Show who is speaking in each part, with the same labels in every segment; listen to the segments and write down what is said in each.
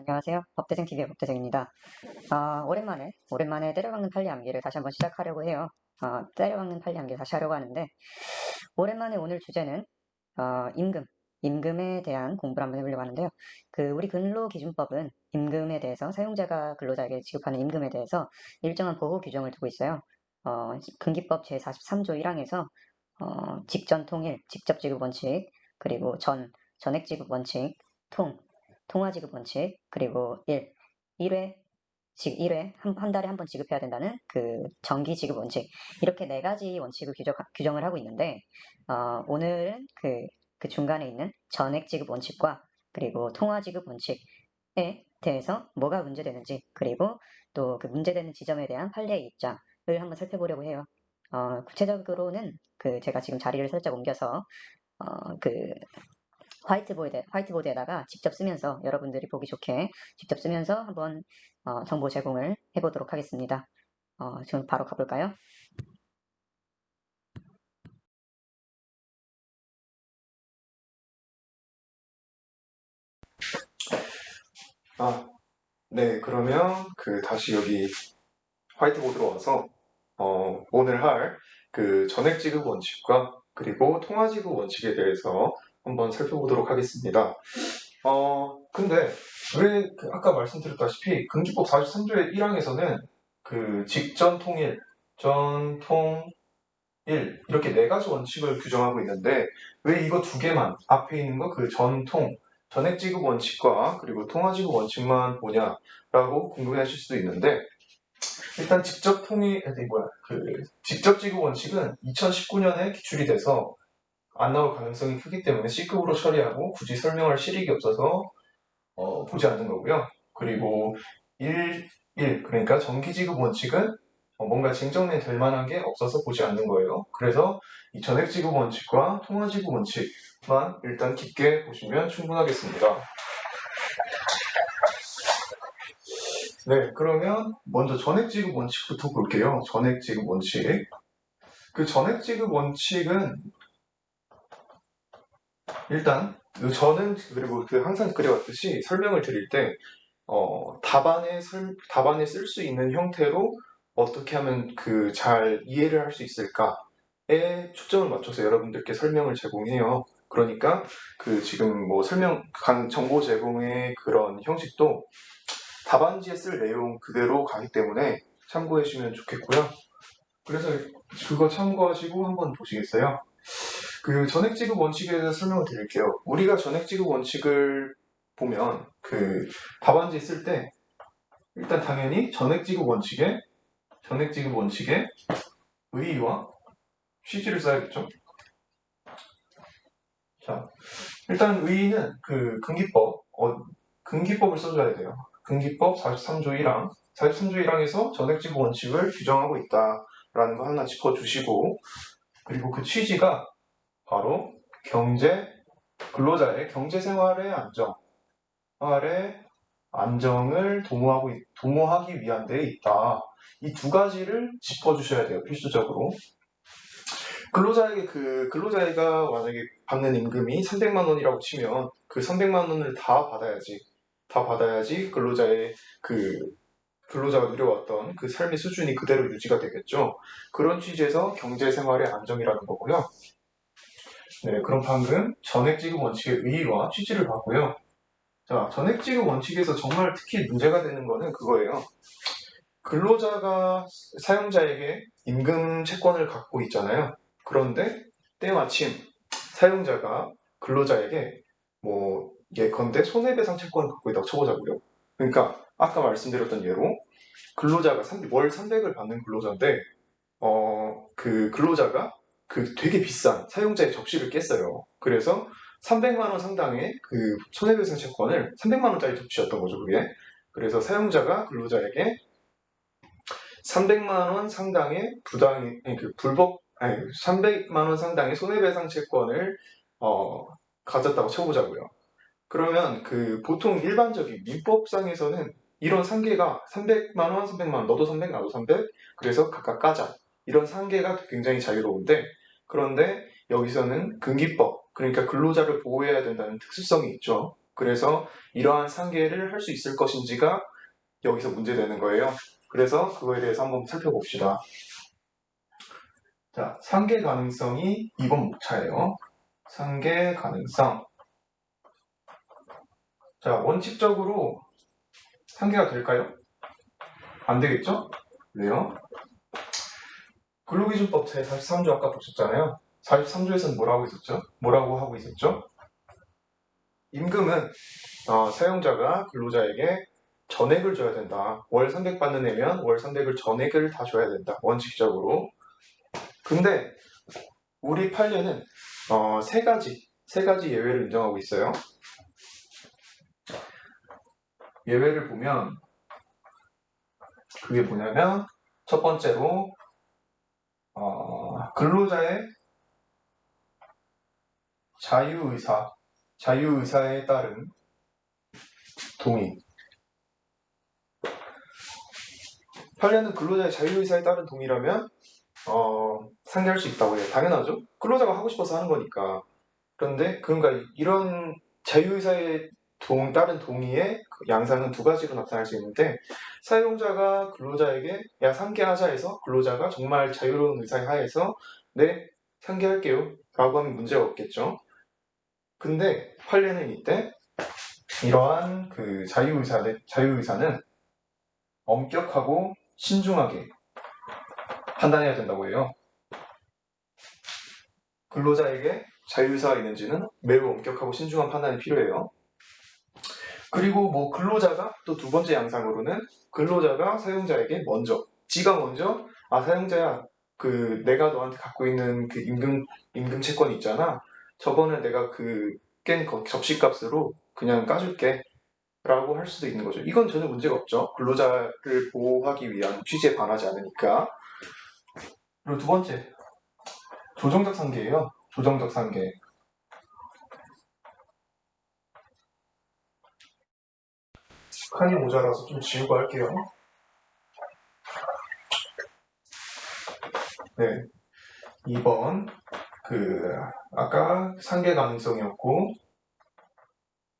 Speaker 1: 안녕하세요. 법대생TV의 법대생입니다. 오랜만에 때려박는 판례암기를 다시 한번 시작하려고 해요. 때려박는 판례암기를 다시 하려고 하는데, 오랜만에 오늘 주제는, 임금에 대한 공부를 한번 해보려고 하는데요. 우리 근로기준법은 임금에 대해서, 사용자가 근로자에게 지급하는 임금에 대해서 일정한 보호 규정을 두고 있어요. 근기법 제43조 1항에서, 직전통일, 직접지급 원칙, 그리고 전액지급 원칙, 통화지급 원칙, 그리고 1회, 한 달에 한 번 지급해야 된다는 정기지급 원칙, 이렇게 네 가지 원칙을 규정을 하고 있는데, 오늘은 그 중간에 있는 전액지급 원칙과 그리고 통화지급 원칙에 대해서 뭐가 문제되는지, 그리고 또 그 문제되는 지점에 대한 판례의 입장을 한번 살펴보려고 해요. 구체적으로는 제가 지금 자리를 살짝 옮겨서 그 화이트보드에다가 직접 쓰면서 여러분들이 보기 좋게 직접 쓰면서 한번 정보 제공을 해보도록 하겠습니다. 지금 바로 가볼까요?
Speaker 2: 네, 그러면 다시 여기 화이트보드로 와서 오늘 할 전액지급 원칙과 그리고 통화지급 원칙에 대해서 한번 살펴보도록 하겠습니다. 근데 왜 아까 말씀드렸다시피 근기법 43조의 1항에서는 직전통일, 전통일 이렇게 네 가지 원칙을 규정하고 있는데 왜 이거 두 개만 앞에 있는 거 전액지급 원칙과 그리고 통화지급 원칙만 보냐라고 궁금해하실 수도 있는데 일단 직접지급 원칙은 2019년에 기출이 돼서 안 나올 가능성이 크기 때문에 C급으로 처리하고 굳이 설명할 실익이 없어서 보지 않는 거고요. 그리고 그러니까 정기지급 원칙은 뭔가 징정내 될 만한 게 없어서 보지 않는 거예요. 그래서 이 전액지급 원칙과 통화지급 원칙만 일단 깊게 보시면 충분하겠습니다. 네, 그러면 먼저 전액지급 원칙부터 볼게요. 전액지급 원칙. 전액지급 원칙은 일단 저는 그리고 항상 그래왔듯이 설명을 드릴 때 답안에 쓸 수 있는 형태로 어떻게 하면 잘 이해를 할 수 있을까에 초점을 맞춰서 여러분들께 설명을 제공해요. 그러니까 지금 뭐 정보 제공의 그런 형식도 답안지에 쓸 내용 그대로 가기 때문에 참고해 주시면 좋겠고요. 그래서 그거 참고하시고 한번 보시겠어요? 전액지급 원칙에 대해서 설명을 드릴게요. 우리가 전액지급 원칙을 보면 답안지 쓸 때 일단 당연히 전액지급 원칙의 의의와 취지를 써야겠죠. 자, 일단 의의는 근기법을 써줘야 돼요. 근기법 43조 1항, 43조 1항에서 전액지급 원칙을 규정하고 있다라는 거 하나 짚어주시고, 그리고 그 취지가 바로 근로자의 경제생활의 안정을 도모하기 위한 데 있다. 이 두 가지를 짚어주셔야 돼요. 필수적으로. 근로자가 만약에 받는 임금이 300만 원이라고 치면 그 300만 원을 다 받아야지 근로자가 누려왔던 그 삶의 수준이 그대로 유지가 되겠죠. 그런 취지에서 경제생활의 안정이라는 거고요. 네, 그럼 방금 전액지급 원칙의 의의와 취지를 봤고요. 자, 전액지급 원칙에서 정말 특히 문제가 되는 거는 그거예요. 근로자가 사용자에게 임금 채권을 갖고 있잖아요. 그런데 때마침 사용자가 근로자에게 예컨대 손해배상 채권을 갖고 있다고 쳐보자고요. 그러니까 아까 말씀드렸던 예로 근로자가 월 300을 받는 근로자인데 근로자가 되게 비싼 사용자의 접시를 깼어요. 그래서 300만 원 상당의 손해배상 채권을 300만 원짜리 접시였던 거죠, 그게. 그래서 사용자가 근로자에게 300만 원 상당의 300만 원 상당의 손해배상 채권을 가졌다고 쳐보자고요. 그러면 보통 일반적인 민법상에서는 이런 상계가 300만 원, 300만 원, 너도 300, 나도 300, 그래서 각각 까자. 이런 상계가 굉장히 자유로운데, 그런데 여기서는 근기법, 그러니까 근로자를 보호해야 된다는 특수성이 있죠. 그래서 이러한 상계를 할 수 있을 것인지가 여기서 문제되는 거예요. 그래서 그거에 대해서 한번 살펴봅시다. 자, 상계 가능성이 2번 목차예요. 상계 가능성. 자, 원칙적으로 상계가 될까요? 안 되겠죠? 왜요? 근로기준법 제43조 아까 보셨잖아요. 43조에서는 뭐라고 하고 있었죠? 임금은 사용자가 근로자에게 전액을 줘야 된다. 월 300 받는 애면 월 300을 전액을 다 줘야 된다. 원칙적으로. 근데 우리 판례는 세 가지 예외를 인정하고 있어요. 예외를 보면 그게 뭐냐면 첫 번째로 근로자의 자유의사에 따른 동의. 판례는 근로자의 자유의사에 따른 동의라면 상계할 수 있다고 해요. 당연하죠. 근로자가 하고 싶어서 하는 거니까. 그런데 그러니까 이런 자유의사에 따른 동의의 그 양상은 두 가지로 나타날 수 있는데 사용자가 근로자에게 야 상계하자 해서 근로자가 정말 자유로운 의사에 하에서 네 상계할게요 라고 하면 문제가 없겠죠. 근데 판례는 이때 이러한 그 자유의사는 엄격하고 신중하게 판단해야 된다고 해요. 근로자에게 자유의사가 있는지는 매우 엄격하고 신중한 판단이 필요해요. 그리고 뭐 근로자가 또 두 번째 양상으로는 근로자가 사용자에게 지가 먼저 사용자야 내가 너한테 갖고 있는 그 임금 채권이 있잖아. 저번에 내가 깬 접시값으로 그냥 까줄게 라고 할 수도 있는 거죠. 이건 전혀 문제가 없죠. 근로자를 보호하기 위한 취지에 반하지 않으니까. 그리고 두 번째 조정적 상계예요. 조정적 상계. 칸이 모자라서 좀 지우고 할게요. 네. 2번 아까 상계 가능성이었고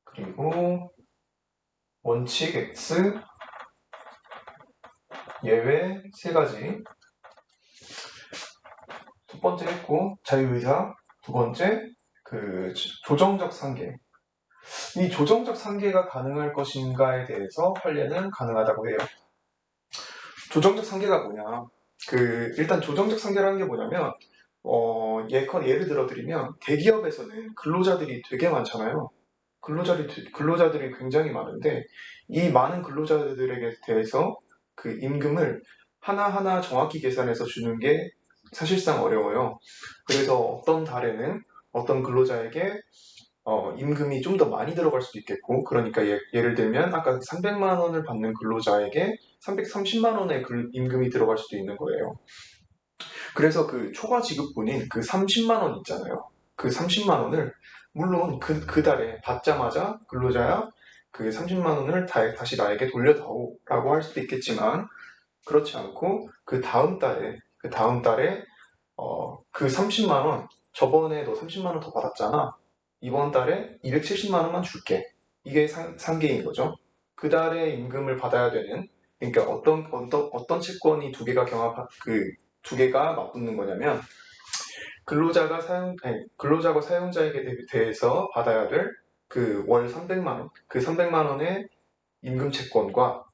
Speaker 2: 그리고 원칙 X 예외 세 가지. 첫 번째 했고 자유의사. 두 번째 조정적 상계. 이 조정적 상계가 가능할 것인가에 대해서 판례는 가능하다고 해요. 조정적 상계가 뭐냐? 일단 조정적 상계라는 게 뭐냐면 예를 들어드리면 대기업에서는 근로자들이 되게 많잖아요. 근로자들이 굉장히 많은데 이 많은 근로자들에게 대해서 그 임금을 하나하나 정확히 계산해서 주는 게 사실상 어려워요. 그래서 어떤 달에는 어떤 근로자에게 임금이 좀 더 많이 들어갈 수도 있겠고, 그러니까 예를 들면 아까 300만 원을 받는 근로자에게 330만 원의 임금이 들어갈 수도 있는 거예요. 그래서 그 초과 지급분인 그 30만 원 있잖아요. 그 30만 원을 물론 그 달에 받자마자 근로자야 그 30만 원을 다시 나에게 돌려다오라고 할 수도 있겠지만 그렇지 않고 그 다음 달에 그 30만 원 저번에 너 30만 원 더 받았잖아. 이번 달에 270만 원만 줄게. 이게 상계인 거죠. 그 달에 임금을 받아야 되는 그러니까 어떤 채권이 두 개가 맞붙는 거냐면 근로자가 사용자에게 대해서 받아야 될 그 월 300만 원, 그 300만 원의 임금 채권과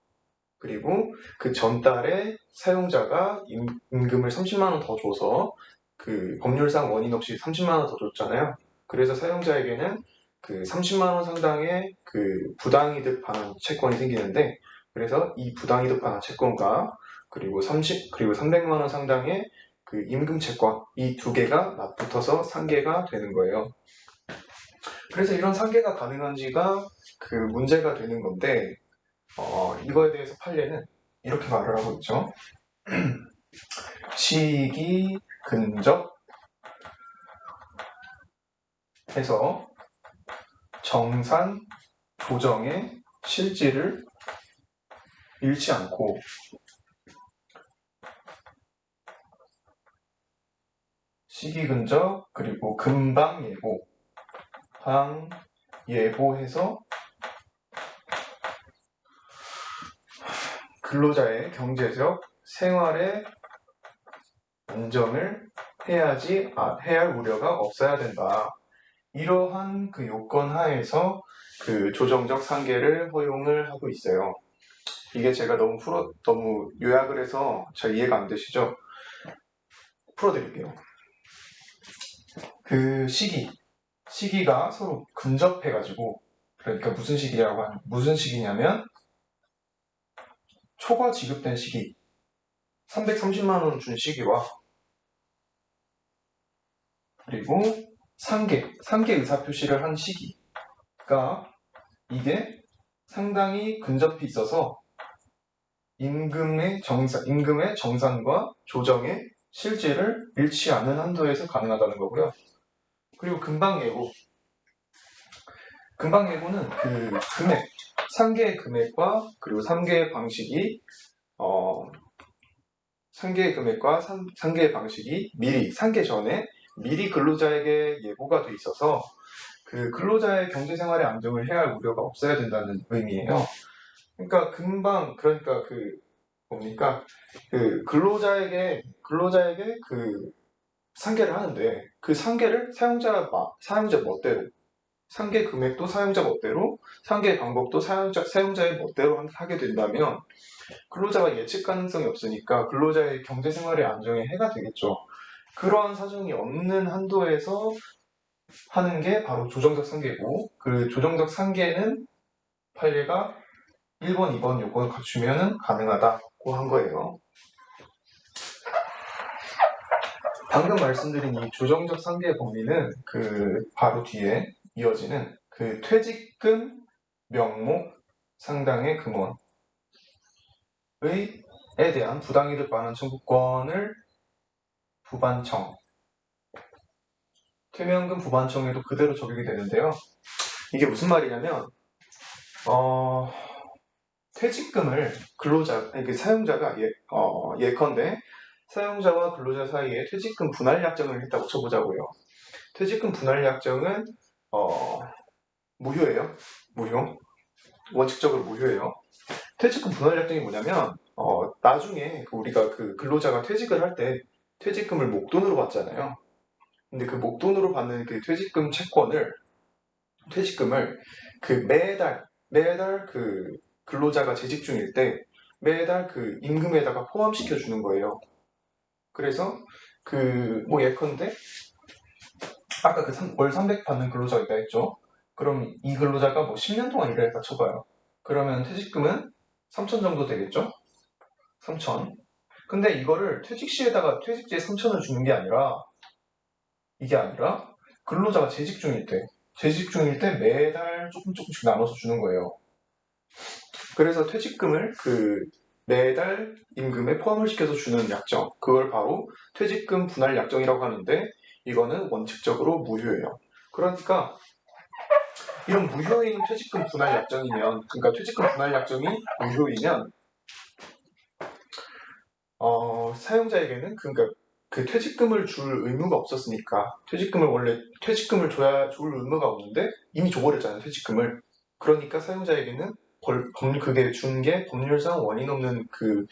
Speaker 2: 그리고 그 전달에 사용자가 임금을 30만 원 더 줘서 그 법률상 원인 없이 30만 원 더 줬잖아요. 그래서 사용자에게는 그 30만 원 상당의 그 부당이득 반환 채권이 생기는데 그래서 이 부당이득 반환 채권과 그리고 300만 원 상당의 그 임금 채권 이 두 개가 맞붙어서 상계가 되는 거예요. 그래서 이런 상계가 가능한지가 그 문제가 되는 건데 이거에 대해서 판례는 이렇게 말을 하고 있죠. 시기 근접 해서 정산 조정의 실질을 잃지 않고 시기 근접 그리고 금방 예보해서 근로자의 경제적 생활의 안정을 해야지 해야 할 우려가 없어야 된다. 이러한 그 요건 하에서 그 조정적 상계를 허용을 하고 있어요. 이게 제가 너무 요약을 해서 잘 이해가 안 되시죠? 풀어드릴게요. 그 시기가 서로 근접해가지고, 그러니까 무슨 시기냐면 초과 지급된 시기, 330만 원 준 시기와 그리고 상계 의사표시를 한 시기가 이게 상당히 근접히 있어서 임금의 정산과 조정의 실질을 잃지 않는 한도에서 가능하다는 거고요. 그리고 금방예고는 그 상계의 금액과 그리고 상계의 방식이 상계의 방식이 상계 전에 미리 근로자에게 예고가 돼 있어서 그 근로자의 경제생활의 안정을 해야 할 우려가 없어야 된다는 의미예요. 그러니까 그 근로자에게 그 상계를 하는데 그 상계를 사용자 멋대로 상계 금액도 사용자 멋대로 상계 방법도 사용자의 멋대로 하게 된다면 근로자가 예측 가능성이 없으니까 근로자의 경제생활의 안정에 해가 되겠죠. 그러한 사정이 없는 한도에서 하는 게 바로 조정적 상계고 그 조정적 상계는 판례가 1번, 2번 요건을 갖추면 가능하다고 한 거예요. 방금 말씀드린 이 조정적 상계 범위는 그 바로 뒤에 이어지는 그 퇴직금 명목 상당의 금원에 대한 부당이득 반환 청구권을 퇴면금 부반청에도 그대로 적용이 되는데요. 이게 무슨 말이냐면 퇴직금을 사용자가 예컨대 사용자와 근로자 사이에 퇴직금 분할 약정을 했다고 쳐보자고요. 퇴직금 분할 약정은 무효예요. 원칙적으로 무효예요. 퇴직금 분할 약정이 뭐냐면 나중에 우리가 그 근로자가 퇴직을 할 때 퇴직금을 목돈으로 받잖아요. 근데 그 목돈으로 받는 그 퇴직금을 그 매달 그 근로자가 재직 중일 때 매달 그 임금에다가 포함시켜 주는 거예요. 그래서 예컨대 아까 월 300 받는 근로자가 있다 했죠. 그럼 이 근로자가 10년 동안 일을 했다 쳐봐요. 그러면 퇴직금은 3천 정도 되겠죠? 3천. 근데 이거를 퇴직시에 3천을 주는 게 아니라 근로자가 재직 중일 때 매달 조금씩 나눠서 주는 거예요. 그래서 퇴직금을 매달 임금에 포함을 시켜서 주는 약정, 그걸 바로 퇴직금 분할 약정이라고 하는데 이거는 원칙적으로 무효예요. 그러니까 이런 무효인 퇴직금 분할 약정이면, 그러니까 퇴직금 분할 약정이 무효이면 사용자에게는 그 퇴직금을 줄 의무가 없었으니까 퇴직금을 줄 의무가 없는데 이미 줘버렸잖아요, 퇴직금을. 그러니까 사용자에게는 그게 준 게 법률상 원인 없는 그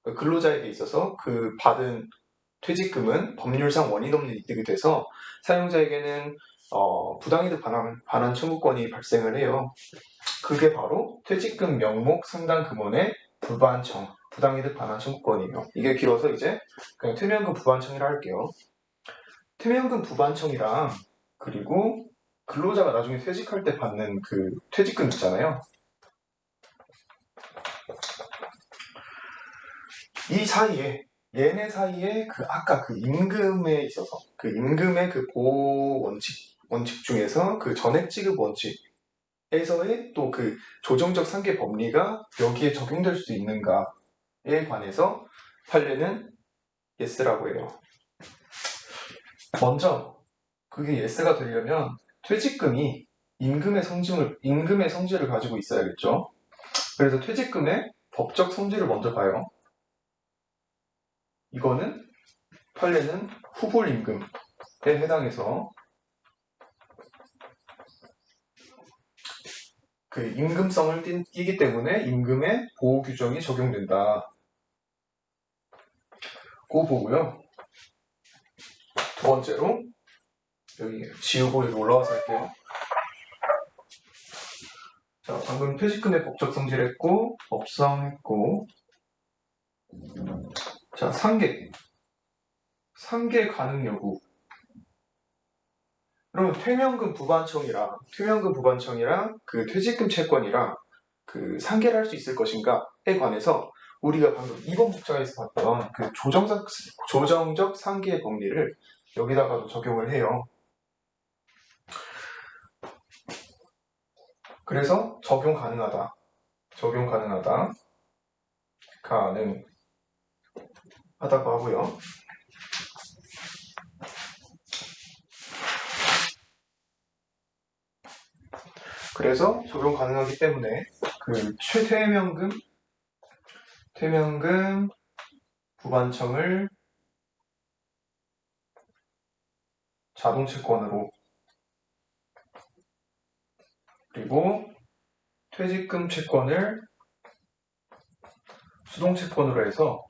Speaker 2: 근로자에게 있어서 그 받은 퇴직금은 법률상 원인 없는 이득이 돼서 사용자에게는 부당이득 반환 청구권이 발생을 해요. 그게 바로 퇴직금 명목 상당 금원의 부당이득 반환 청구권이에요. 이게 길어서 이제 그냥 퇴면금 부반청이라 할게요. 퇴면금 부반청이랑 그리고 근로자가 나중에 퇴직할 때 받는 그 퇴직금 있잖아요. 얘네 사이에 아까 그 임금에 있어서 그 임금의 그 보호 원칙 중에서 그 전액 지급 원칙에서의 또 그 조정적 상계 법리가 여기에 적용될 수 있는가에 관해서 판례는 yes라고 해요. 먼저 그게 yes가 되려면 퇴직금이 임금의 성질을 가지고 있어야겠죠. 그래서 퇴직금의 법적 성질을 먼저 봐요. 이거는 판례는 후불임금에 해당해서 그 임금성을 띠기 때문에 임금의 보호 규정이 적용된다. 고 보고요. 두 번째로 여기 지우고 여기 올라와서 할게요. 자, 방금 퇴직금의 법적 성질했고 법성했고 자, 상계 가능 여부. 그러면 퇴면금 부반청이랑 그 퇴직금 채권이랑 그 상계를 할 수 있을 것인가에 관해서 우리가 방금 2번 문자에서 봤던 그 조정적 상계 법리를 여기다가도 적용을 해요. 그래서 적용 가능하다. 가능하다고 하고요. 그래서 적용 가능하기 때문에 그 퇴면금 부반청을 자동채권으로 그리고 퇴직금 채권을 수동채권으로 해서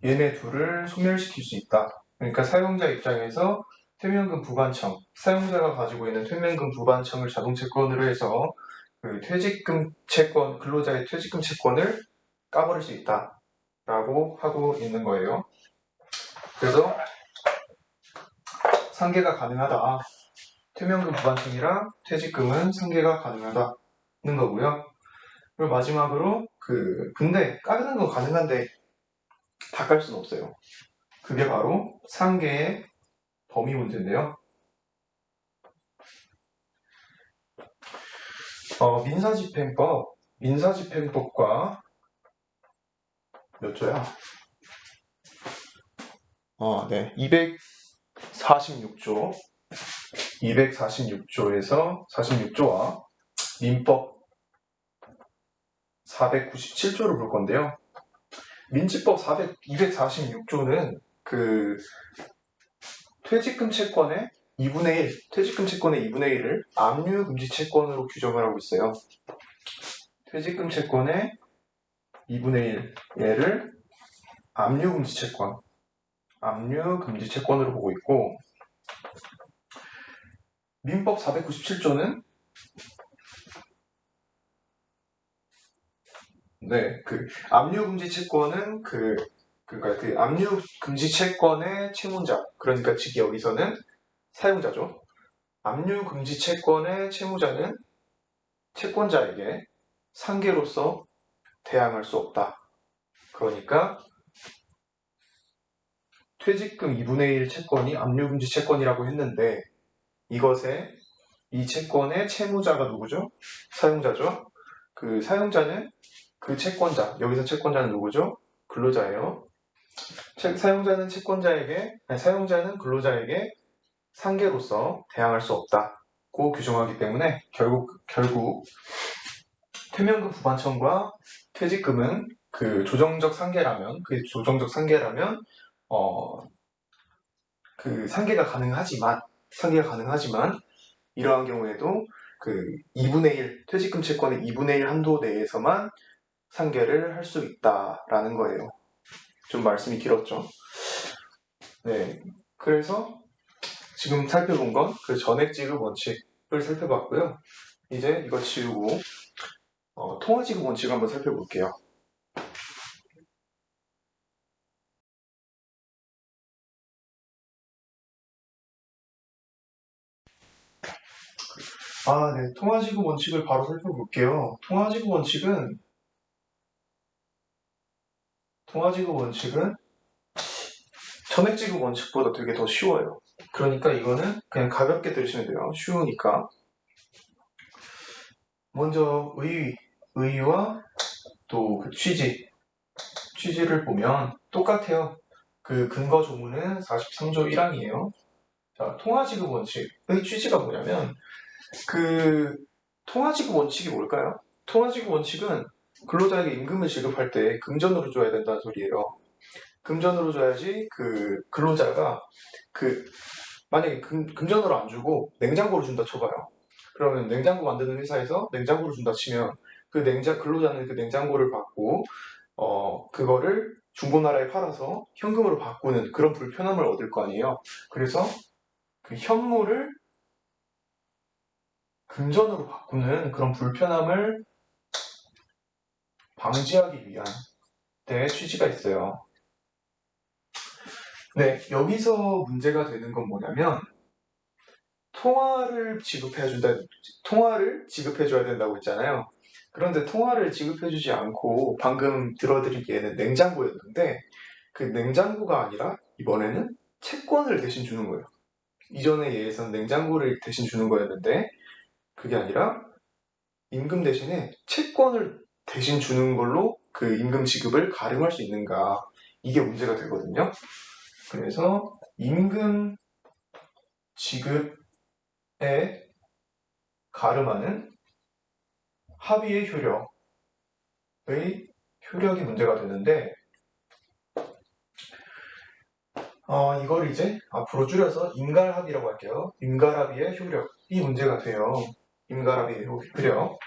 Speaker 2: 얘네 둘을 소멸시킬 수 있다. 그러니까 사용자 입장에서 퇴면금 부반청, 사용자가 가지고 있는 퇴면금 부반청을 자동채권으로 해서 그 퇴직금 채권, 근로자의 퇴직금 채권을 까버릴 수 있다라고 하고 있는 거예요. 그래서 상계가 가능하다. 퇴면금 부반청이랑 퇴직금은 상계가 가능하다는 거고요. 그리고 마지막으로 근데 까는 건 가능한데 다 깔 수는 없어요. 그게 바로 상계의 범위 문제인데요. 민사집행법과 몇 조야? 네. 246조에서 46조와 민법 497조를 볼 건데요. 민지법 246조는 그 퇴직금 채권의 2분의 1을 압류금지 채권으로 규정을 하고 있어요. 퇴직금 채권의 2분의 1을 압류금지 채권으로 보고 있고, 민법 497조는 압류금지 채권은 그러니까 그 압류금지 채권의 채무자, 그러니까 즉 여기서는 사용자죠. 압류금지 채권의 채무자는 채권자에게 상계로서 대항할 수 없다. 그러니까 퇴직금 2분의 1 채권이 압류금지 채권이라고 했는데 이 채권의 채무자가 누구죠? 사용자죠. 그 사용자는 그 채권자, 여기서 채권자는 누구죠? 근로자예요. 사용자는 근로자에게 상계로서 대항할 수 없다고 규정하기 때문에 결국 퇴면금 부반청과 퇴직금은 조정적 상계라면 상계가 가능하지만 이러한 경우에도 2분의 1 퇴직금 채권의 2분의 1 한도 내에서만 상계를 할 수 있다라는 거예요. 좀 말씀이 길었죠. 네, 그래서 지금 살펴본 건 전액지급 원칙을 살펴봤고요. 이제 이거 지우고 통화지급 원칙을 한번 살펴볼게요. 네, 통화지급 원칙을 바로 살펴볼게요. 통화지급 원칙은 전액지급 원칙보다 되게 더 쉬워요. 그러니까 이거는 그냥 가볍게 들으시면 돼요. 쉬우니까. 먼저 의의와 또 취지를 보면 똑같아요. 근거 조문은 43조 1항이에요. 자, 통화지급 원칙의 취지가 뭐냐면 통화지급 원칙이 뭘까요? 통화지급 원칙은 근로자에게 임금을 지급할 때 금전으로 줘야 된다는 소리예요. 금전으로 줘야지 그 근로자가 만약에 금전으로 안 주고 냉장고로 준다 쳐봐요. 그러면 냉장고 만드는 회사에서 냉장고를 준다 치면 근로자는 그 냉장고를 받고 그거를 중고나라에 팔아서 현금으로 바꾸는 그런 불편함을 얻을 거 아니에요. 그래서 그 현물을 금전으로 바꾸는 그런 불편함을 방지하기 위한 데 취지가 있어요. 네, 여기서 문제가 되는 건 뭐냐면 통화를 지급해줘야 된다고 했잖아요. 그런데 통화를 지급해주지 않고 방금 들어드리기에는 냉장고였는데 그 냉장고가 아니라 이번에는 채권을 대신 주는 거예요. 이전에 예에서는 냉장고를 대신 주는 거였는데 그게 아니라 임금 대신에 채권을 대신 주는 걸로 그 임금 지급을 가름할 수 있는가, 이게 문제가 되거든요. 그래서 임금 지급에 가름하는 합의의 효력이 문제가 되는데 이걸 이제 앞으로 줄여서 임갈합의라고 할게요. 임갈합의의 효력이 문제가 돼요. 임갈합의의 효력.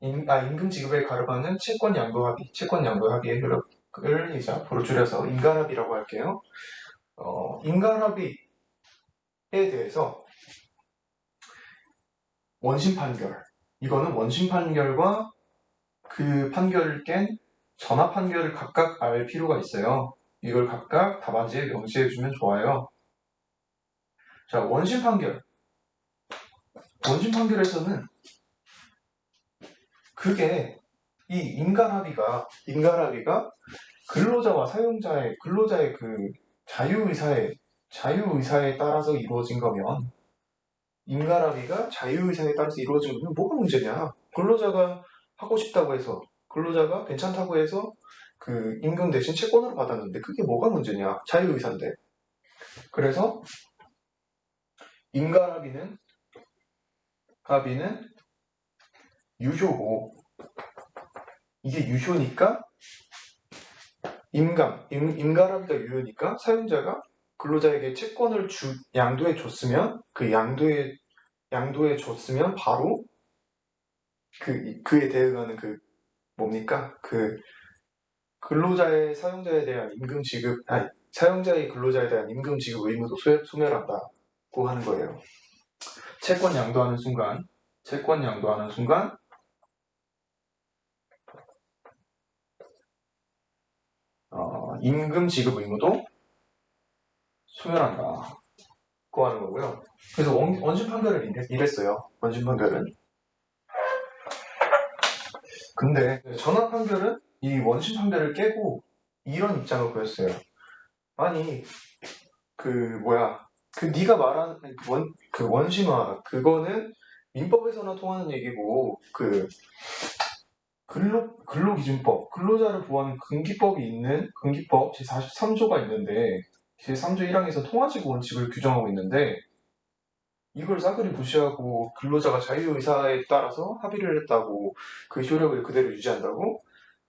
Speaker 2: 임금 지급에 가름하는 채권 양도 합의의 효력을 이제 앞으로 줄여서 임갈합의라고 할게요. 임갈합의에 대해서 원심 판결. 이거는 원심 판결과 그 판결을 깬 전화 판결을 각각 알 필요가 있어요. 이걸 각각 답안지에 명시해주면 좋아요. 자, 원심 판결. 원심 판결에서는 그게 이 인간합의가 근로자의 그 자유의사에 따라서 이루어진 거면, 인간합의가 자유의사에 따라서 이루어진 거면 뭐가 문제냐? 근로자가 하고 싶다고 해서, 근로자가 괜찮다고 해서 그 임금 대신 채권으로 받았는데 그게 뭐가 문제냐? 자유의사인데. 그래서 인간합의는 유효고, 이게 유효니까 임갈합의가 유효니까 사용자가 근로자에게 채권을 양도해 줬으면 바로 그에 대응하는 뭡니까? 근로자의 사용자에 대한 사용자의 근로자에 대한 임금 지급 의무도 소멸한다고 하는 거예요. 채권 양도하는 순간 임금 지급 의무도 소멸한다고 하는 거고요. 그래서 원심 판결은 이랬어요. 원심 판결은. 근데 전화 판결은 이 원심 판결을 깨고 이런 입장을 보였어요. 아니 네가 말하는 원심화, 그거는 민법에서나 통하는 얘기고 근로기준법, 근로자를 보호하는 근기법 제43조가 있는데 제3조 1항에서 통화지구 원칙을 규정하고 있는데 이걸 싸그리 무시하고 근로자가 자유의사에 따라서 합의를 했다고 그 효력을 그대로 유지한다고?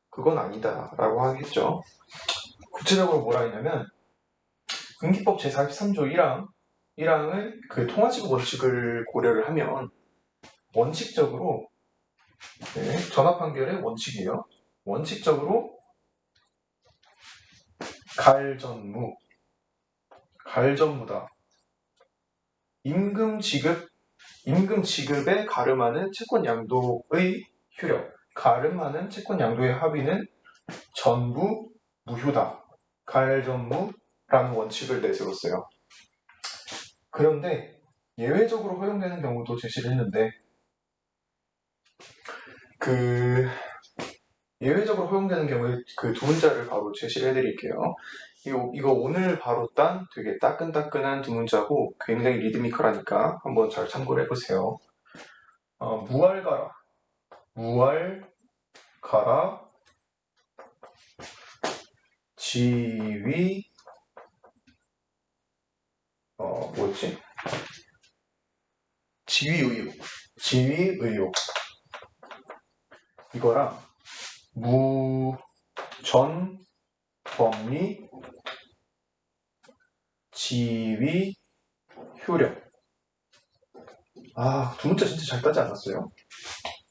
Speaker 2: 그건 아니다라고 하겠죠. 구체적으로 뭐라 했냐면 근기법 제43조 1항을 그 통화지구 원칙을 고려를 하면 원칙적으로 전화 판결의 원칙이에요. 원칙적으로 갈전무다. 임금 지급에 가름하는 채권 양도의 효력, 가름하는 채권 양도의 합의는 전부 무효다. 갈전무라는 원칙을 내세웠어요. 그런데 예외적으로 허용되는 경우도 제시를 했는데 예외적으로 허용되는 경우에 그 두 문자를 바로 제시를 해드릴게요. 이거 오늘 바로 딴 되게 따끈따끈한 두 문자고 굉장히 리드미컬하니까 한번 잘 참고를 해보세요. 무알가라 지위 지위의혹 이거랑 법리, 지위, 효력. 두 문자 진짜 잘 따지 않았어요?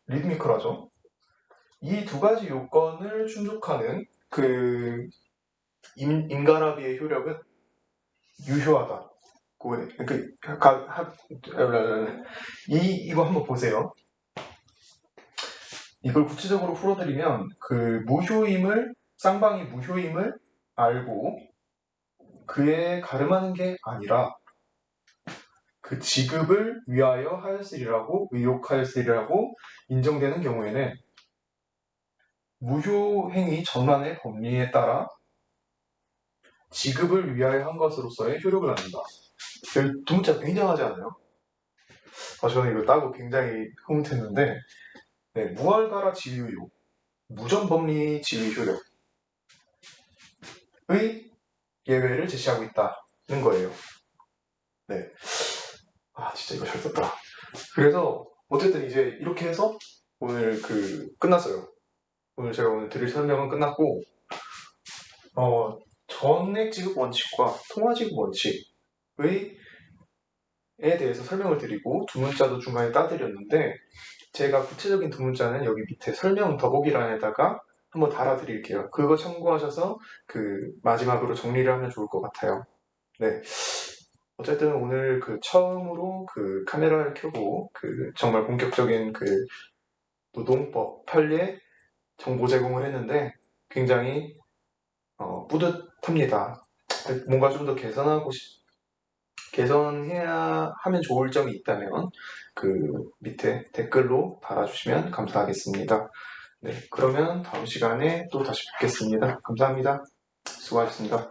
Speaker 2: 리드미컬하죠? 이 두 가지 요건을 충족하는 그 인가라비의 효력은 유효하다. 이거 한번 보세요. 이걸 구체적으로 풀어드리면 쌍방이 무효임을 알고 그에 가름하는 게 아니라 그 지급을 위하여 하였으리라고 의혹하였으리라고 인정되는 경우에는 무효행위 전환의 법리에 따라 지급을 위하여 한 것으로서의 효력을 갖는다. 여기 두 문자 굉장하지 않아요? 저는 이거 따고 굉장히 흐뭇했는데 무할가라 지위의혹, 무전법리 지위 효력의 예외를 제시하고 있다는 거예요. 네. 진짜 이거 잘 썼다. 그래서 어쨌든 이제 이렇게 해서 오늘 끝났어요. 제가 오늘 드릴 설명은 끝났고 전액 지급 원칙과 통화 지급 원칙에 대해서 설명을 드리고 두 문자도 중간에 따드렸는데 제가 구체적인 두 문자는 여기 밑에 설명 더보기란에다가 한번 달아드릴게요. 그거 참고하셔서 마지막으로 정리를 하면 좋을 것 같아요. 네. 어쨌든 오늘 처음으로 카메라를 켜고 정말 본격적인 노동법 판례 정보 제공을 했는데 굉장히 뿌듯합니다. 뭔가 좀 더 개선해야 하면 좋을 점이 있다면 밑에 댓글로 달아주시면 감사하겠습니다. 네, 그러면 다음 시간에 또 다시 뵙겠습니다. 감사합니다. 수고하셨습니다.